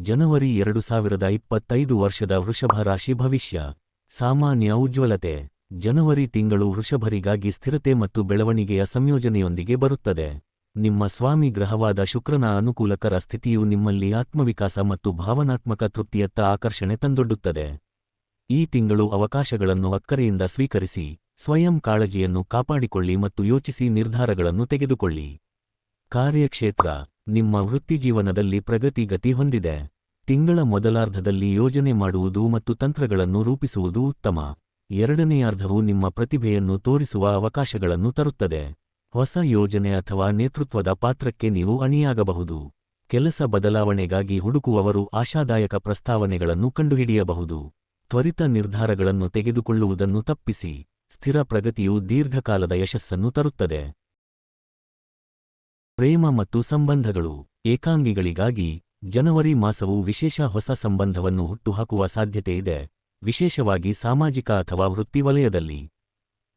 ಜನವರಿ 2025 ವರ್ಷದ ವೃಷಭ ರಾಶಿ ಭವಿಷ್ಯ. ಸಾಮಾನ್ಯ ಉಜ್ವಲತೆ. ಜನವರಿ ತಿಂಗಳು ವೃಷಭರಿಗಾಗಿ ಸ್ಥಿರತೆ ಮತ್ತು ಬೆಳವಣಿಗೆಯ ಸಂಯೋಜನೆಯೊಂದಿಗೆ ಬರುತ್ತದೆ. ನಿಮ್ಮ ಸ್ವಾಮಿ ಗ್ರಹವಾದ ಶುಕ್ರನ ಅನುಕೂಲಕರ ಸ್ಥಿತಿಯು ನಿಮ್ಮಲ್ಲಿ ಆತ್ಮವಿಕಾಸ ಮತ್ತು ಭಾವನಾತ್ಮಕ ತೃಪ್ತಿಯತ್ತ ಆಕರ್ಷಣೆ ತಂದೊಡ್ಡುತ್ತದೆ. ಈ ತಿಂಗಳು ಅವಕಾಶಗಳನ್ನು ಅಕ್ಕರೆಯಿಂದ ಸ್ವೀಕರಿಸಿ, ಸ್ವಯಂ ಕಾಳಜಿಯನ್ನು ಕಾಪಾಡಿಕೊಳ್ಳಿ ಮತ್ತು ಯೋಚಿಸಿ ನಿರ್ಧಾರಗಳನ್ನು ತೆಗೆದುಕೊಳ್ಳಿ. ಕಾರ್ಯಕ್ಷೇತ್ರ. ನಿಮ್ಮ ವೃತ್ತಿಜೀವನದಲ್ಲಿ ಪ್ರಗತಿ ಗತಿ ಹೊಂದಿದೆ. ತಿಂಗಳ ಮೊದಲಾರ್ಧದಲ್ಲಿ ಯೋಜನೆ ಮಾಡುವುದು ಮತ್ತು ತಂತ್ರಗಳನ್ನು ರೂಪಿಸುವುದು ಉತ್ತಮ. ಎರಡನೆಯಾರ್ಧವು ನಿಮ್ಮ ಪ್ರತಿಭೆಯನ್ನು ತೋರಿಸುವ ಅವಕಾಶಗಳನ್ನು ತರುತ್ತದೆ. ಹೊಸ ಯೋಜನೆ ಅಥವಾ ನೇತೃತ್ವದ ಪಾತ್ರಕ್ಕೆ ನೀವು ಅಣಿಯಾಗಬಹುದು. ಕೆಲಸ ಬದಲಾವಣೆಗಾಗಿ ಹುಡುಕುವವರು ಆಶಾದಾಯಕ ಪ್ರಸ್ತಾವನೆಗಳನ್ನು ಕಂಡುಹಿಡಿಯಬಹುದು. ತ್ವರಿತ ನಿರ್ಧಾರಗಳನ್ನು ತೆಗೆದುಕೊಳ್ಳುವುದನ್ನು ತಪ್ಪಿಸಿ. ಸ್ಥಿರ ಪ್ರಗತಿಯು ದೀರ್ಘಕಾಲದ ಯಶಸ್ಸನ್ನು ತರುತ್ತದೆ. ಪ್ರೇಮ ಮತ್ತು ಸಂಬಂಧಗಳು. ಏಕಾಂಗಿಗಳಿಗಾಗಿ ಜನವರಿ ಮಾಸವು ವಿಶೇಷ ಹೊಸ ಸಂಬಂಧವನ್ನು ಹುಟ್ಟುಹಾಕುವ ಸಾಧ್ಯತೆಯಿದೆ, ವಿಶೇಷವಾಗಿ ಸಾಮಾಜಿಕ ಅಥವಾ ವೃತ್ತಿ ವಲಯದಲ್ಲಿ.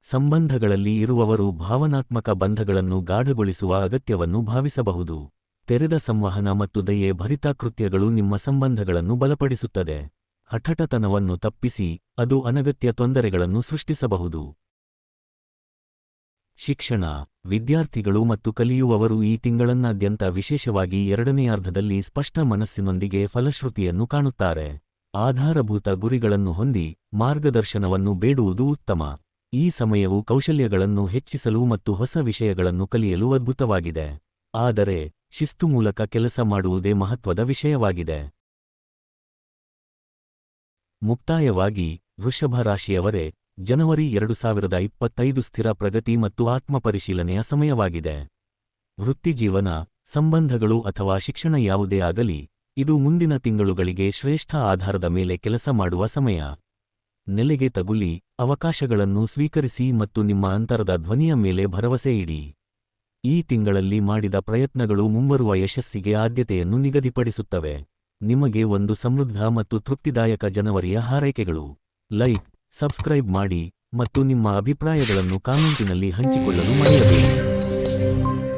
ಸಂಬಂಧಗಳಲ್ಲಿ ಇರುವವರು ಭಾವನಾತ್ಮಕ ಬಂಧಗಳನ್ನು ಗಾಢಗೊಳಿಸುವ ಅಗತ್ಯವನ್ನು ಭಾವಿಸಬಹುದು. ತೆರೆದ ಸಂವಹನ ಮತ್ತು ದಯೆ ಭರಿತ ಕೃತ್ಯಗಳು ನಿಮ್ಮ ಸಂಬಂಧಗಳನ್ನು ಬಲಪಡಿಸುತ್ತದೆ. ಹಠಾತ್ತತನವನ್ನು ತಪ್ಪಿಸಿ, ಅದು ಅನಗತ್ಯ ತೊಂದರೆಗಳನ್ನು ಸೃಷ್ಟಿಸಬಹುದು. ಶಿಕ್ಷಣ. ವಿದ್ಯಾರ್ಥಿಗಳು ಮತ್ತು ಕಲಿಯುವವರು ಈ ತಿಂಗಳನ್ನಾದ್ಯಂತ ವಿಶೇಷವಾಗಿ ಎರಡನೆಯಾರ್ಧದಲ್ಲಿ ಸ್ಪಷ್ಟ ಮನಸ್ಸಿನೊಂದಿಗೆ ಫಲಶ್ರುತಿಯನ್ನು ಕಾಣುತ್ತಾರೆ. ಆಧಾರಭೂತ ಗುರಿಗಳನ್ನು ಹೊಂದಿ, ಮಾರ್ಗದರ್ಶನವನ್ನು ಬೇಡುವುದು ಉತ್ತಮ. ಈ ಸಮಯವು ಕೌಶಲ್ಯಗಳನ್ನು ಹೆಚ್ಚಿಸಲು ಮತ್ತು ಹೊಸ ವಿಷಯಗಳನ್ನು ಕಲಿಯಲು ಅದ್ಭುತವಾಗಿದೆ. ಆದರೆ, ಶಿಸ್ತು ಮೂಲಕ ಕೆಲಸ ಮಾಡುವುದೇ ಮಹತ್ವದ ವಿಷಯವಾಗಿದೆ. ಮುಕ್ತಾಯವಾಗಿ, ವೃಷಭ ರಾಶಿಯವರೇ, ಜನವರಿ 2025 ಸ್ಥಿರ ಪ್ರಗತಿ ಮತ್ತು ಆತ್ಮಪರಿಶೀಲನೆಯ ಸಮಯವಾಗಿದೆ. ವೃತ್ತಿಜೀವನ, ಸಂಬಂಧಗಳು ಅಥವಾ ಶಿಕ್ಷಣ ಯಾವುದೇ ಆಗಲಿ, ಇದು ಮುಂದಿನ ತಿಂಗಳುಗಳಿಗೆ ಶ್ರೇಷ್ಠ ಆಧಾರದ ಮೇಲೆ ಕೆಲಸ ಮಾಡುವ ಸಮಯ. ನೆಲೆಗೆ ತಗುಲಿ, ಅವಕಾಶಗಳನ್ನು ಸ್ವೀಕರಿಸಿ ಮತ್ತು ನಿಮ್ಮ ಅಂತರದ ಧ್ವನಿಯ ಮೇಲೆ ಭರವಸೆ ಇಡಿ. ಈ ತಿಂಗಳಲ್ಲಿ ಮಾಡಿದ ಪ್ರಯತ್ನಗಳು ಮುಂಬರುವ ಯಶಸ್ಸಿಗೆ ಆದ್ಯತೆಯನ್ನು ನಿಗದಿಪಡಿಸುತ್ತವೆ. ನಿಮಗೆ ಒಂದು ಸಮೃದ್ಧ ಮತ್ತು ತೃಪ್ತಿದಾಯಕ ಜನವರಿಯ ಹಾರೈಕೆಗಳು. ಲೈಕ್, ಸಬ್ಸ್ಕ್ರೈಬ್ ಮಾಡಿ ಮತ್ತು ನಿಮ್ಮ ಅಭಿಪ್ರಾಯಗಳನ್ನು ಕಾಮೆಂಟಿನಲ್ಲಿ ಹಂಚಿಕೊಳ್ಳಲು ಮರೆಯಬೇಡಿ.